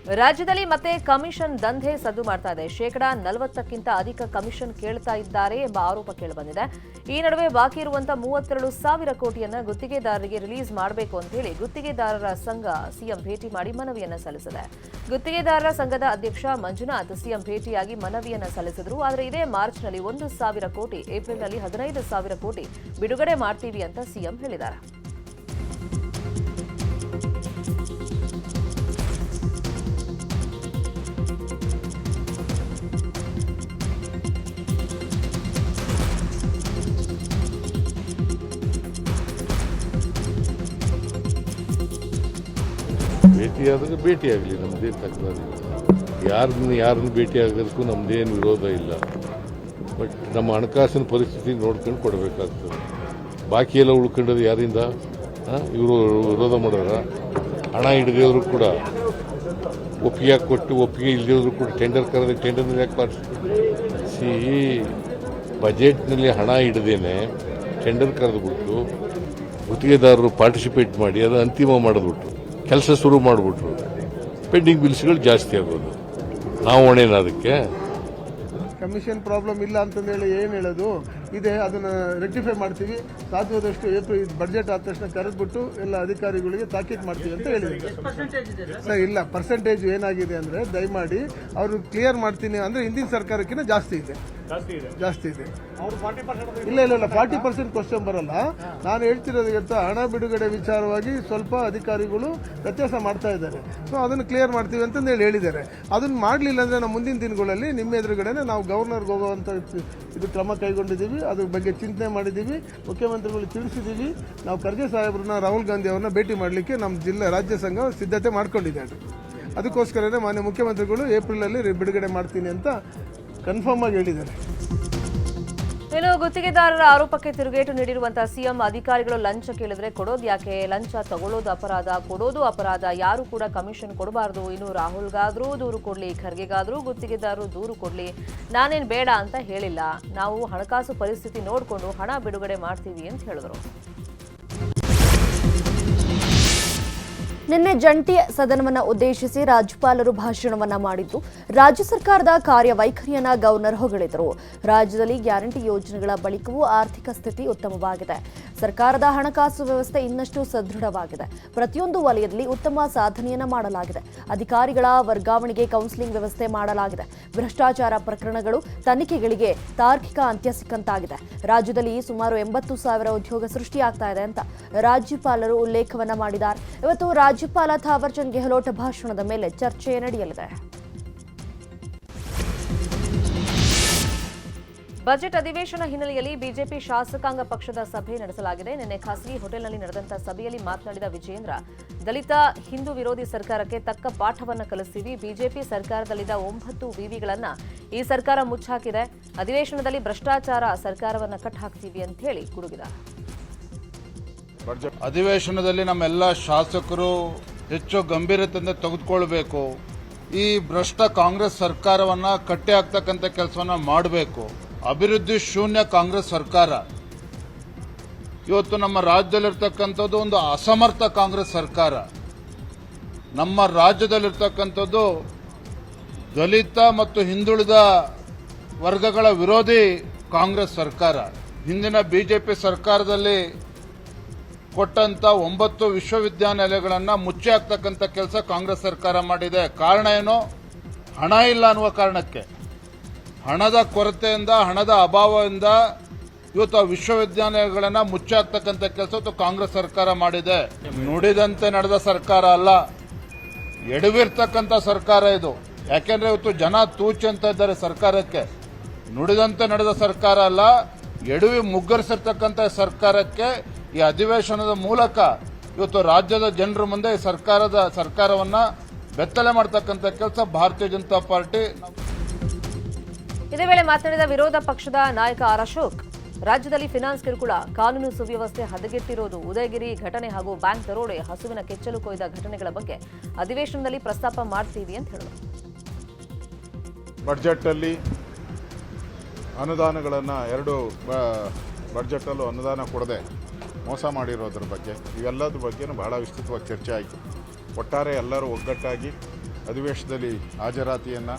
ರಾಜ್ಯದಲ್ಲಿ ಮತ್ತೆ ಕಮಿಷನ್ ದಂಧೆ ಸದ್ದು ಮಾಡ್ತಾ ಇದೆ. 40%ಕ್ಕಿಂತ ಅಧಿಕ ಕಮಿಷನ್ ಕೇಳ್ತಾ ಇದ್ದಾರೆ ಎಂಬ ಆರೋಪ ಕೇಳಿಬಂದಿದೆ. ಈ ನಡುವೆ ಬಾಕಿ ಇರುವಂತಹ 32,000 ಕೋಟಿಯನ್ನ ಗುತ್ತಿಗೆದಾರರಿಗೆ ರಿಲೀಸ್ ಮಾಡಬೇಕು ಅಂತ ಹೇಳಿ ಗುತ್ತಿಗೆದಾರರ ಸಂಘ ಸಿಎಂ ಭೇಟಿ ಮಾಡಿ ಮನವಿಯನ್ನ ಸಲ್ಲಿಸಿದೆ. ಗುತ್ತಿಗೆದಾರರ ಸಂಘದ ಅಧ್ಯಕ್ಷ ಮಂಜುನಾಥ್ ಸಿಎಂ ಭೇಟಿಯಾಗಿ ಮನವಿಯನ್ನ ಸಲ್ಲಿಸಿದ್ರು. ಆದರೆ ಇದೇ ಮಾರ್ಚ್ನಲ್ಲಿ 1,000 ಕೋಟಿ, ಏಪ್ರಿಲ್ನಲ್ಲಿ 15,000 ಕೋಟಿ ಬಿಡುಗಡೆ ಮಾಡ್ತೀವಿ ಅಂತ ಸಿಎಂ ಹೇಳಿದ್ದಾರೆ. ಭೇಟಿಯಾದಾಗ ಭೇಟಿಯಾಗಲಿ, ನಮ್ಮದೇನು ತಕರಾರಿಲ್ಲ. ಯಾರನ್ನು ಭೇಟಿಯಾಗೋದಕ್ಕೂ ನಮ್ಮದೇನು ವಿರೋಧ ಇಲ್ಲ. ಬಟ್ ನಮ್ಮ ಹಣಕಾಸಿನ ಪರಿಸ್ಥಿತಿ ನೋಡ್ಕೊಂಡು ಕೊಡಬೇಕಾಗ್ತದೆ. ಬಾಕಿ ಎಲ್ಲ ಉಳ್ಕೊಂಡದ್ದು ಯಾರಿಂದ? ಇವರು ವಿರೋಧ ಮಾಡೋರ. ಹಣ ಹಿಡಿದವರು ಕೂಡ ಒಪ್ಪಿಗೆ ಕೊಟ್ಟು, ಒಪ್ಪಿಗೆ ಇಲ್ಲದವರು ಕೂಡ ಟೆಂಡರ್ ಕರೆದ ಟೆಂಡರ್ನಲ್ಲಿ ಯಾಕೆ ಪಾರ್ಟಿಸಿಪೇಟ್ ಬಜೆಟ್ನಲ್ಲಿ ಹಣ ಹಿಡ್ದೇನೆ ಟೆಂಡರ್ ಕರೆದುಬಿಟ್ಟು ಗುತ್ತಿಗೆದಾರರು ಪಾರ್ಟಿಸಿಪೇಟ್ ಮಾಡಿ ಅದು ಅಂತಿಮ ಮಾಡಿದ್ಬಿಟ್ಟು ಕೆಲಸ ಶುರು ಮಾಡಿಬಿಟ್ರು. ಪೆಂಡಿಂಗ್ ಬಿಲ್ಸ್ಗಳು ಜಾಸ್ತಿ ಆಗೋದು. ನಾವು ಹೊಣೆನ ಅದಕ್ಕೆ? ಕಮಿಷನ್ ಪ್ರಾಬ್ಲಮ್ ಇಲ್ಲ ಅಂತಂದೇಳಿ ಏನು ಹೇಳೋದು ಇದೆ, ಅದನ್ನು ರೆಕ್ಟಿಫೈ ಮಾಡ್ತೀವಿ. ಸಾಧ್ಯವಾದಷ್ಟು ಏಪ್ರಿಲ್ ಬಡ್ಜೆಟ್ ಆದ ತಕ್ಷಣ ಕರೆದ್ಬಿಟ್ಟು ಎಲ್ಲ ಅಧಿಕಾರಿಗಳಿಗೆ ತಾಕೀತು ಮಾಡ್ತೀವಿ ಅಂತ ಹೇಳಿದ್ದಾರೆ ಸರ್. ಇಲ್ಲ, ಪರ್ಸೆಂಟೇಜ್ ಏನಾಗಿದೆ ಅಂದರೆ ದಯಮಾಡಿ ಅವರು ಕ್ಲಿಯರ್ ಮಾಡ್ತೀನಿ ಅಂದರೆ ಹಿಂದಿನ ಸರ್ಕಾರಕ್ಕಿಂತ ಜಾಸ್ತಿ ಇದೆ. ಇಲ್ಲ 40% ಕ್ವಶನ್ ಬರಲ್ಲ. ನಾನು ಹೇಳ್ತಿರೋದಕ್ಕಿಂತ ಹಣ ಬಿಡುಗಡೆ ವಿಚಾರವಾಗಿ ಸ್ವಲ್ಪ ಅಧಿಕಾರಿಗಳು ವ್ಯತ್ಯಾಸ ಮಾಡ್ತಾ ಇದ್ದಾರೆ. ಸೊ ಅದನ್ನು ಕ್ಲಿಯರ್ ಮಾಡ್ತೀವಿ ಅಂತಂದು ಹೇಳಿದ್ದಾರೆ. ಅದನ್ನು ಮಾಡಲಿಲ್ಲ ಅಂದರೆ ನಾವು ಮುಂದಿನ ದಿನಗಳಲ್ಲಿ ನಿಮ್ಮ ಎದುರುಗಡೆನೆ ನಾವು ಗವರ್ನರ್ಗೆ ಹೋಗುವಂಥ ಇದು ಕ್ರಮ ಕೈಗೊಂಡಿದ್ದೀವಿ. ಅದ್ರ ಬಗ್ಗೆ ಚಿಂತನೆ ಮಾಡಿದ್ದೀವಿ, ಮುಖ್ಯಮಂತ್ರಿಗಳು ತಿಳಿಸಿದ್ದೀವಿ. ನಾವು ಖರ್ಗೆ ಸಾಹೇಬ್ರನ್ನ, ರಾಹುಲ್ ಗಾಂಧಿ ಅವ್ರನ್ನ ಭೇಟಿ ಮಾಡಲಿಕ್ಕೆ ನಮ್ಮ ರಾಜ್ಯ ಸಂಘ ಸಿದ್ಧತೆ ಮಾಡ್ಕೊಂಡಿದ್ದಾರೆ. ಅದಕ್ಕೋಸ್ಕರನೇ ಮಾನ್ಯ ಮುಖ್ಯಮಂತ್ರಿಗಳು ಏಪ್ರಿಲಲ್ಲಿ ಬಿಡುಗಡೆ ಮಾಡ್ತೀನಿ ಅಂತ ಕನ್ಫರ್ಮ್ ಆಗಿ ಹೇಳಿದ್ದಾರೆ. ಇನ್ನು ಗುತ್ತಿಗೆದಾರರ ಆರೋಪಕ್ಕೆ ತಿರುಗೇಟು ನೀಡಿರುವಂತಹ ಸಿಎಂ, ಅಧಿಕಾರಿಗಳು ಲಂಚ ಕೇಳಿದ್ರೆ ಕೊಡೋದು ಯಾಕೆ? ಲಂಚ ತಗೊಳ್ಳೋದು ಅಪರಾಧ, ಕೊಡೋದು ಅಪರಾಧ. ಯಾರು ಕೂಡ ಕಮಿಷನ್ ಕೊಡಬಾರದು. ಇನ್ನು ರಾಹುಲ್ಗಾದ್ರೂ ದೂರು ಕೊಡ್ಲಿ, ಖರ್ಗೆಗಾದ್ರೂ ಗುತ್ತಿಗೆದಾರರು ದೂರು ಕೊಡ್ಲಿ, ನಾನೇನು ಬೇಡ ಅಂತ ಹೇಳಿಲ್ಲ. ನಾವು ಹಣಕಾಸು ಪರಿಸ್ಥಿತಿ ನೋಡಿಕೊಂಡು ಹಣ ಬಿಡುಗಡೆ ಮಾಡ್ತೀವಿ ಅಂತ ಹೇಳಿದ್ರು. ನಿನ್ನೆ ಜಂಟಿ ಸದನವನ್ನು ಉದ್ದೇಶಿಸಿ ರಾಜ್ಯಪಾಲರು ಭಾಷಣವನ್ನ ಮಾಡಿದ್ದು, ರಾಜ್ಯ ಸರ್ಕಾರದ ಕಾರ್ಯವೈಖರಿಯನ್ನ ಗವರ್ನರ್ ಹೊಗಳಿದರು. ರಾಜ್ಯದಲ್ಲಿ ಗ್ಯಾರಂಟಿ ಯೋಜನೆಗಳ ಬಳಿಕವೂ ಆರ್ಥಿಕ ಸ್ಥಿತಿ ಉತ್ತಮವಾಗಿದೆ. ಸರ್ಕಾರದ ಹಣಕಾಸು ವ್ಯವಸ್ಥೆ ಇನ್ನಷ್ಟು ಸದೃಢವಾಗಿದೆ. ಪ್ರತಿಯೊಂದು ವಲಯದಲ್ಲಿ ಉತ್ತಮ ಸಾಧನೆಯನ್ನ ಮಾಡಲಾಗಿದೆ. ಅಧಿಕಾರಿಗಳ ವರ್ಗಾವಣೆಗೆ ಕೌನ್ಸಿಲಿಂಗ್ ವ್ಯವಸ್ಥೆ ಮಾಡಲಾಗಿದೆ. ಭ್ರಷ್ಟಾಚಾರ ಪ್ರಕರಣಗಳು ತನಿಖೆಗಳಿಗೆ ತಾರ್ಕಿಕ ಅಂತ್ಯ ಸಿಕ್ಕಂತಾಗಿದೆ. ರಾಜ್ಯದಲ್ಲಿ ಸುಮಾರು 80,000 ಉದ್ಯೋಗ ಸೃಷ್ಟಿಯಾಗ್ತಾ ಇದೆ ಅಂತ ರಾಜ್ಯಪಾಲರು ಉಲ್ಲೇಖವನ್ನ ಮಾಡಿದ್ದಾರೆ. ಇವತ್ತು ರಾಜ್ಯಪಾಲ ಥಾವರ್ ಚಂದ್ ಗೆಹ್ಲೋಟ್ ಭಾಷಣದ ಮೇಲೆ ಚರ್ಚೆ ನಡೆಯಲಿದೆ. ಬಜೆಟ್ ಅಧಿವೇಶನ ಹಿನ್ನೆಲೆಯಲ್ಲಿ ಬಿಜೆಪಿ ಶಾಸಕಾಂಗ ಪಕ್ಷದ ಸಭೆ ನಡೆಸಲಾಗಿದೆ. ನಿನ್ನೆ ಖಾಸಗಿ ಹೋಟೆಲ್ನಲ್ಲಿ ನಡೆದಂತಹ ಸಭೆಯಲ್ಲಿ ಮಾತನಾಡಿದ ವಿಜಯೇಂದ್ರ, ದಲಿತ ಹಿಂದೂ ವಿರೋಧಿ ಸರ್ಕಾರಕ್ಕೆ ತಕ್ಕ ಪಾಠವನ್ನು ಕಲಿಸ್ತೀವಿ. ಬಿಜೆಪಿ ಸರ್ಕಾರದಲ್ಲಿದ್ದ 9 ವಿವಿಗಳನ್ನ ಈ ಸರ್ಕಾರ ಮುಚ್ಚಾಕಿದೆ. ಅಧಿವೇಶನದಲ್ಲಿ ಭ್ರಷ್ಟಾಚಾರ ಸರ್ಕಾರವನ್ನ ಕಟ್ ಹಾಕ್ತೀವಿ ಅಂತ ಹೇಳಿ ಗುಡುಗಿದ್ದಾರೆ. ಅಧಿವೇಶನದಲ್ಲಿ ನಮ್ಮೆಲ್ಲ ಶಾಸಕರು ಹೆಚ್ಚು ಗಂಭೀರತೆಯಿಂದ ತೆಗೆದುಕೊಳ್ಬೇಕು. ಈ ಭ್ರಷ್ಟ ಕಾಂಗ್ರೆಸ್ ಸರ್ಕಾರವನ್ನ ಕಟ್ಟಿ ಹಾಕ್ತಕ್ಕಂಥ ಕೆಲಸವನ್ನ ಮಾಡಬೇಕು. ಅಭಿವೃದ್ಧಿ ಶೂನ್ಯ ಕಾಂಗ್ರೆಸ್ ಸರ್ಕಾರ. ಇವತ್ತು ನಮ್ಮ ರಾಜ್ಯದಲ್ಲಿರ್ತಕ್ಕಂಥದ್ದು ಒಂದು ಅಸಮರ್ಥ ಕಾಂಗ್ರೆಸ್ ಸರ್ಕಾರ. ನಮ್ಮ ರಾಜ್ಯದಲ್ಲಿರ್ತಕ್ಕಂಥದ್ದು ದಲಿತ ಮತ್ತು ಹಿಂದುಳಿದ ವರ್ಗಗಳ ವಿರೋಧಿ ಕಾಂಗ್ರೆಸ್ ಸರ್ಕಾರ. ಹಿಂದಿನ ಬಿಜೆಪಿ ಸರ್ಕಾರದಲ್ಲಿ ಕೊಟ್ಟಂತ 9 ವಿಶ್ವವಿದ್ಯಾನಿಲಯಗಳನ್ನು ಮುಚ್ಚಿ ಹಾಕ್ತಕ್ಕಂಥ ಕೆಲಸ ಕಾಂಗ್ರೆಸ್ ಸರ್ಕಾರ ಮಾಡಿದೆ. ಕಾರಣ ಏನು? ಹಣ ಇಲ್ಲ ಅನ್ನುವ ಕಾರಣಕ್ಕೆ, ಹಣದ ಕೊರತೆಯಿಂದ, ಹಣದ ಅಭಾವದಿಂದ ಇವತ್ತು ಆ ವಿಶ್ವವಿದ್ಯಾನಿಲಯಗಳನ್ನು ಮುಚ್ಚಿ ಹಾಕ್ತಕ್ಕಂಥ ಕೆಲಸ ಇವತ್ತು ಕಾಂಗ್ರೆಸ್ ಸರ್ಕಾರ ಮಾಡಿದೆ. ನುಡಿದಂತೆ ನಡೆದ ಸರ್ಕಾರ ಅಲ್ಲ, ಎಡವಿರ್ತಕ್ಕಂಥ ಸರ್ಕಾರ ಇದು. ಯಾಕೆಂದ್ರೆ ಇವತ್ತು ಜನ ತೂಚಿ ಅಂತ ಇದ್ದಾರೆ ಸರ್ಕಾರಕ್ಕೆ. ನುಡಿದಂತೆ ನಡೆದ ಸರ್ಕಾರ ಅಲ್ಲ, ಎಡವಿ ಮುಗ್ಗರಿಸಿರ್ತಕ್ಕಂಥ ಸರ್ಕಾರಕ್ಕೆ ಈ ಅಧಿವೇಶನದ ಮೂಲಕ ಇವತ್ತು ರಾಜ್ಯದ ಜನರ ಮುಂದೆ ಈ ಸರ್ಕಾರವನ್ನ ಬೆತ್ತಲೆ ಮಾಡತಕ್ಕಂಥ ಕೆಲಸ ಭಾರತೀಯ ಜನತಾ ಪಾರ್ಟಿ. ಇದೇ ವೇಳೆ ಮಾತನಾಡಿದ ವಿರೋಧ ಪಕ್ಷದ ನಾಯಕ ಆರ್ ಅಶೋಕ್, ರಾಜ್ಯದಲ್ಲಿ ಫಿನಾನ್ಸ್ ಕಿರುಕುಳ, ಕಾನೂನು ಸುವ್ಯವಸ್ಥೆ ಹದಗೆಟ್ಟಿರೋದು, ಉದಯಗಿರಿ ಘಟನೆ ಹಾಗೂ ಬ್ಯಾಂಕ್ ದರೋಡೆ, ಹಸುವಿನ ಕೆಚ್ಚಲು ಕೊಯ್ದ ಘಟನೆಗಳ ಬಗ್ಗೆ ಅಧಿವೇಶನದಲ್ಲಿ ಪ್ರಸ್ತಾಪ ಮಾಡ್ತೀವಿ ಅಂತ ಹೇಳಿದರು. ಬಜೆಟ್ ಅಲ್ಲಿ ಅನುದಾನಗಳನ್ನು 2 ಬಜೆಟಲ್ಲೂ ಅನುದಾನ ಕೊಡದೆ ಮೋಸ ಮಾಡಿರೋದ್ರ ಬಗ್ಗೆ, ಇವೆಲ್ಲದ್ರ ಬಗ್ಗೆನೂ ಬಹಳ ವಿಸ್ತೃತವಾಗಿ ಚರ್ಚೆ ಆಯಿತು. ಒಟ್ಟಾರೆ ಎಲ್ಲರೂ ಒಗ್ಗಟ್ಟಾಗಿ ಅಧಿವೇಶನದಲ್ಲಿ ಹಾಜರಾತಿಯನ್ನು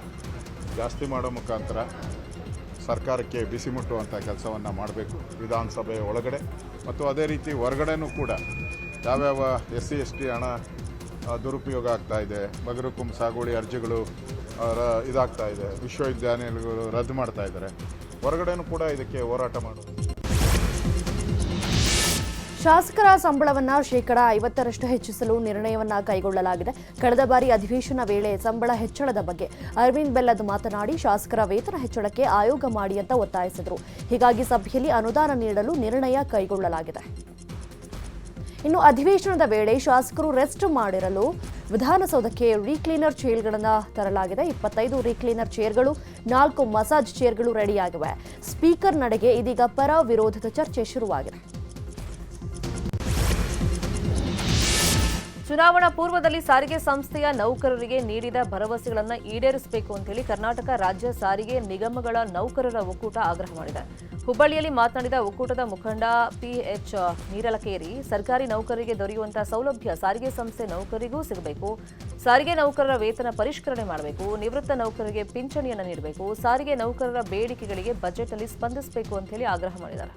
ಜಾಸ್ತಿ ಮಾಡೋ ಮುಖಾಂತರ ಸರ್ಕಾರಕ್ಕೆ ಬಿಸಿ ಮುಟ್ಟುವಂಥ ಕೆಲಸವನ್ನು ಮಾಡಬೇಕು ವಿಧಾನಸಭೆಯ ಒಳಗಡೆ ಮತ್ತು ಅದೇ ರೀತಿ ಹೊರಗಡೆನೂ ಕೂಡ ಯಾವ್ಯಾವ SC/ST ಹಣ ದುರುಪಯೋಗ ಆಗ್ತಾಯಿದೆ, ಬಗರುಕುಂ ಸಾಗುವಳಿ ಅರ್ಜಿಗಳು ಇದಾಗ್ತಾ ಇದೆ, ವಿಶ್ವವಿದ್ಯಾನಿಲಯಗಳು ರದ್ದು ಮಾಡ್ತಾ ಇದ್ದಾರೆ, ಹೊರಗಡೆನೂ ಕೂಡ ಇದಕ್ಕೆ ಹೋರಾಟ ಮಾಡೋದು. ಶಾಸಕರ ಸಂಬಳವನ್ನ ಶೇಕಡಾ 50ರಷ್ಟು ಹೆಚ್ಚಿಸಲು ನಿರ್ಣಯವನ್ನ ಕೈಗೊಳ್ಳಲಾಗಿದೆ. ಕಳೆದ ಬಾರಿ ಅಧಿವೇಶನ ವೇಳೆ ಸಂಬಳ ಹೆಚ್ಚಳದ ಬಗ್ಗೆ ಅರವಿಂದ್ ಬೆಲ್ಲದ್ ಮಾತನಾಡಿ ಶಾಸಕರ ವೇತನ ಹೆಚ್ಚಳಕ್ಕೆ ಆಯೋಗ ಮಾಡಿ ಅಂತ ಒತ್ತಾಯಿಸಿದರು. ಹೀಗಾಗಿ ಸಭೆಯಲ್ಲಿ ಅನುದಾನ ನೀಡಲು ನಿರ್ಣಯ ಕೈಗೊಳ್ಳಲಾಗಿದೆ. ಇನ್ನು ಅಧಿವೇಶನದ ವೇಳೆ ಶಾಸಕರು ರೆಸ್ಟ್ ಮಾಡಿರಲು ವಿಧಾನಸೌಧಕ್ಕೆ ರೀಕ್ಲೀನರ್ ಚೇರ್ಗಳನ್ನು ತರಲಾಗಿದೆ. 25 ರೀಕ್ಲೀನರ್ ಚೇರ್ಗಳು, 4 ಮಸಾಜ್ ಚೇರ್ಗಳು ರೆಡಿಯಾಗಿವೆ. ಸ್ಪೀಕರ್ ನಡೆಗೆ ಇದೀಗ ಪರ ವಿರೋಧದ ಚರ್ಚೆ ಶುರುವಾಗಿದೆ. ಚುನಾವಣಾ ಪೂರ್ವದಲ್ಲಿ ಸಾರಿಗೆ ಸಂಸ್ಥೆಯ ನೌಕರರಿಗೆ ನೀಡಿದ ಭರವಸೆಗಳನ್ನು ಈಡೇರಿಸಬೇಕು ಅಂತೇಳಿ ಕರ್ನಾಟಕ ರಾಜ್ಯ ಸಾರಿಗೆ ನಿಗಮಗಳ ನೌಕರರ ಒಕ್ಕೂಟ ಆಗ್ರಹ ಮಾಡಿದೆ. ಹುಬ್ಬಳ್ಳಿಯಲ್ಲಿ ಮಾತನಾಡಿದ ಒಕ್ಕೂಟದ ಮುಖಂಡ PH ನೀರಲಕೇರಿ, ಸರ್ಕಾರಿ ನೌಕರರಿಗೆ ದೊರೆಯುವಂತಹ ಸೌಲಭ್ಯ ಸಾರಿಗೆ ಸಂಸ್ಥೆ ನೌಕರಿಗೂ ಸಿಗಬೇಕು, ಸಾರಿಗೆ ನೌಕರರ ವೇತನ ಪರಿಷ್ಕರಣೆ ಮಾಡಬೇಕು, ನಿವೃತ್ತ ನೌಕರರಿಗೆ ಪಿಂಚಣಿಯನ್ನು ನೀಡಬೇಕು, ಸಾರಿಗೆ ನೌಕರರ ಬೇಡಿಕೆಗಳಿಗೆ ಬಜೆಟ್ನಲ್ಲಿ ಸ್ಪಂದಿಸಬೇಕು ಅಂತೇಳಿ ಆಗ್ರಹ ಮಾಡಿದ್ದಾರೆ.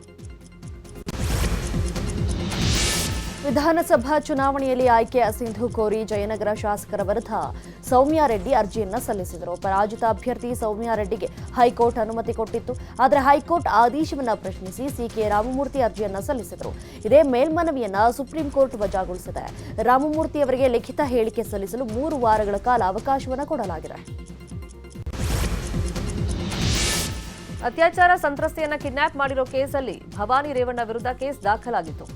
ವಿಧಾನಸಭಾ ಚುನಾವಣೆಯಲ್ಲಿ ಆಯ್ಕೆ ಅಸಿಂಧು ಕೋರಿ ಜಯನಗರ ಶಾಸಕರ ವಿರುದ್ಧ ಸೌಮ್ಯ ರೆಡ್ಡಿ ಅರ್ಜಿಯನ್ನ ಸಲ್ಲಿಸಿದರು. ಪರಾಜಿತ ಅಭ್ಯರ್ಥಿ ಸೌಮ್ಯ ರೆಡ್ಡಿಗೆ ಹೈಕೋರ್ಟ್ ಅನುಮತಿ ಕೊಟ್ಟಿತ್ತು. ಆದರೆ ಹೈಕೋರ್ಟ್ ಆದೇಶವನ್ನು ಪ್ರಶ್ನಿಸಿ CK ರಾಮಮೂರ್ತಿ ಅರ್ಜಿಯನ್ನ ಸಲ್ಲಿಸಿದರು. ಇದೇ ಮೇಲ್ಮನವಿಯನ್ನ ಸುಪ್ರೀಂ ಕೋರ್ಟ್ ವಜಾಗೊಳಿಸಿದೆ. ರಾಮಮೂರ್ತಿ ಅವರಿಗೆ ಲಿಖಿತ ಹೇಳಿಕೆ ಸಲ್ಲಿಸಲು 3 ವಾರಗಳ ಕಾಲ ಅವಕಾಶವನ್ನು ಕೊಡಲಾಗಿದೆ. ಅತ್ಯಾಚಾರ ಸಂತ್ರಸ್ತೆಯನ್ನ ಕಿಡ್ನಾಪ್ ಮಾಡಿರೋ ಕೇಸಲ್ಲಿ ಭವಾನಿ ರೇವಣ್ಣ ವಿರುದ್ಧ ಕೇಸ್ ದಾಖಲಾಗಿತ್ತು.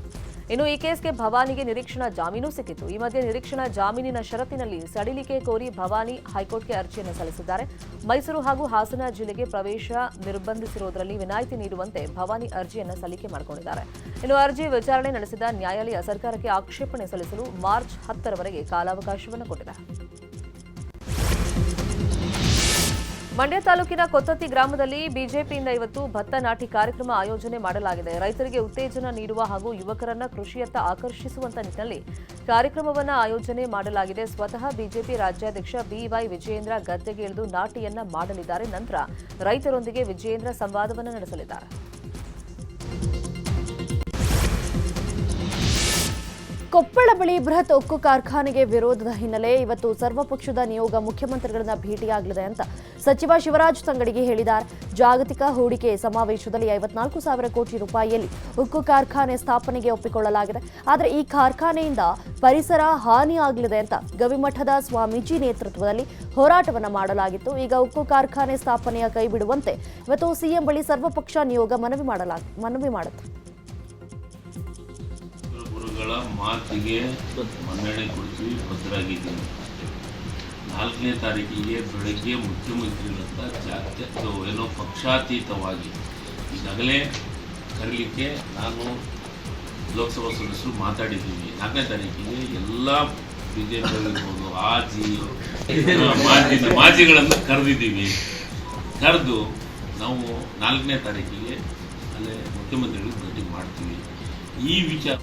ಇನ್ನು ಈ ಕೇಸ್ಗೆ ಭವಾನಿಗೆ ನಿರೀಕ್ಷಣಾ ಜಾಮೀನು ಸಿಕ್ಕಿತು. ಈ ಮಧ್ಯೆ ನಿರೀಕ್ಷಣಾ ಜಾಮೀನಿನ ಷರತ್ತಿನಲ್ಲಿ ಸಡಿಲಿಕೆ ಕೋರಿ ಭವಾನಿ ಹೈಕೋರ್ಟ್ಗೆ ಅರ್ಜಿಯನ್ನು ಸಲ್ಲಿಸಿದ್ದಾರೆ. ಮೈಸೂರು ಹಾಗೂ ಹಾಸನ ಜಿಲ್ಲೆಗೆ ಪ್ರವೇಶ ನಿರ್ಬಂಧಿಸಿರುವುದರಲ್ಲಿ ವಿನಾಯಿತಿ ನೀಡುವಂತೆ ಭವಾನಿ ಅರ್ಜಿಯನ್ನು ಸಲ್ಲಿಕೆ ಮಾಡಿಕೊಂಡಿದ್ದಾರೆ. ಇನ್ನು ಅರ್ಜಿ ವಿಚಾರಣೆ ನಡೆಸಿದ ನ್ಯಾಯಾಲಯ ಸರ್ಕಾರಕ್ಕೆ ಆಕ್ಷೇಪಣೆ ಸಲ್ಲಿಸಲು ಮಾರ್ಚ್ 10ರವರೆಗೆ ಕಾಲಾವಕಾಶವನ್ನು ಕೊಟ್ಟಿದೆ. ಮಂಡ್ಯ ತಾಲೂಕಿನ ಕೊತ್ತತ್ತಿ ಗ್ರಾಮದಲ್ಲಿ ಬಿಜೆಪಿಯಿಂದ ಇವತ್ತು ಭತ್ತ ನಾಟಿ ಕಾರ್ಯಕ್ರಮ ಆಯೋಜನೆ ಮಾಡಲಾಗಿದೆ. ರೈತರಿಗೆ ಉತ್ತೇಜನ ನೀಡುವ ಹಾಗೂ ಯುವಕರನ್ನ ಕೃಷಿಯತ್ತ ಆಕರ್ಷಿಸುವಂತ ನಿಟ್ಟಿನಲ್ಲಿ ಕಾರ್ಯಕ್ರಮವನ್ನು ಆಯೋಜನೆ ಮಾಡಲಾಗಿದೆ. ಸ್ವತಃ ಬಿಜೆಪಿ ರಾಜ್ಯಾಧ್ಯಕ್ಷ BY ವಿಜಯೇಂದ್ರ ಗದ್ದೆಗೆ ಇಳಿದು ನಾಟಿಯನ್ನ ಮಾಡಲಿದ್ದಾರೆ. ನಂತರ ರೈತರೊಂದಿಗೆ ವಿಜಯೇಂದ್ರ ಸಂವಾದವನ್ನು ನಡೆಸಲಿದ್ದಾರೆ. ಕೊಪ್ಪಳ ಬಳಿ ಬೃಹತ್ ಉಕ್ಕು ಕಾರ್ಖಾನೆಗೆ ವಿರೋಧದ ಹಿನ್ನೆಲೆ ಇವತ್ತು ಸರ್ವಪಕ್ಷದ ನಿಯೋಗ ಮುಖ್ಯಮಂತ್ರಿಗಳನ್ನ ಭೇಟಿಯಾಗಲಿದೆ ಅಂತ ಸಚಿವ ಶಿವರಾಜ್ ತಂಗಡಗಿ ಹೇಳಿದ್ದಾರೆ. ಜಾಗತಿಕ ಹೂಡಿಕೆ ಸಮಾವೇಶದಲ್ಲಿ 54,000 ಕೋಟಿ ರೂಪಾಯಿಯಲ್ಲಿ ಉಕ್ಕು ಕಾರ್ಖಾನೆ ಸ್ಥಾಪನೆಗೆ ಒಪ್ಪಿಕೊಳ್ಳಲಾಗಿದೆ. ಆದರೆ ಈ ಕಾರ್ಖಾನೆಯಿಂದ ಪರಿಸರ ಹಾನಿಯಾಗಲಿದೆ ಅಂತ ಗವಿಮಠದ ಸ್ವಾಮೀಜಿ ನೇತೃತ್ವದಲ್ಲಿ ಹೋರಾಟವನ್ನು ಮಾಡಲಾಗಿತ್ತು. ಈಗ ಉಕ್ಕು ಕಾರ್ಖಾನೆ ಸ್ಥಾಪನೆಯ ಕೈ ಬಿಡುವಂತೆ ಇವತ್ತು ಸಿಎಂ ಬಳಿ ಸರ್ವಪಕ್ಷ ನಿಯೋಗ ಮನವಿ ಮಾಡುತ್ತೆ. ಗುರುಗಳ ಮಾತಿಗೆ ಮನ್ನಣೆ ಕೊಡ್ತೀವಿ, ಭದ್ರಾಗಿದ್ದೀವಿ. 4ನೇ ತಾರೀಕಿಗೆ ಬೆಳಗ್ಗೆ ಮುಖ್ಯಮಂತ್ರಿಗಳಂತ ಏನೋ ಪಕ್ಷಾತೀತವಾಗಿ ಈಗಾಗಲೇ ಕರೀಲಿಕ್ಕೆ ನಾನು ಲೋಕಸಭಾ ಸದಸ್ಯರು ಮಾತಾಡಿದ್ದೀವಿ. 4ನೇ ತಾರೀಕಿಗೆ ಎಲ್ಲ BJP ಇರ್ಬೋದು ಮಾಜಿಗಳನ್ನು ಕರೆದಿದ್ದೀವಿ. ಕರೆದು ನಾವು 4ನೇ ತಾರೀಕಿಗೆ ಅಲ್ಲೇ ಮುಖ್ಯಮಂತ್ರಿಗಳು ಭೇಟಿ ಮಾಡ್ತೀವಿ. ಈ ವಿಚಾರ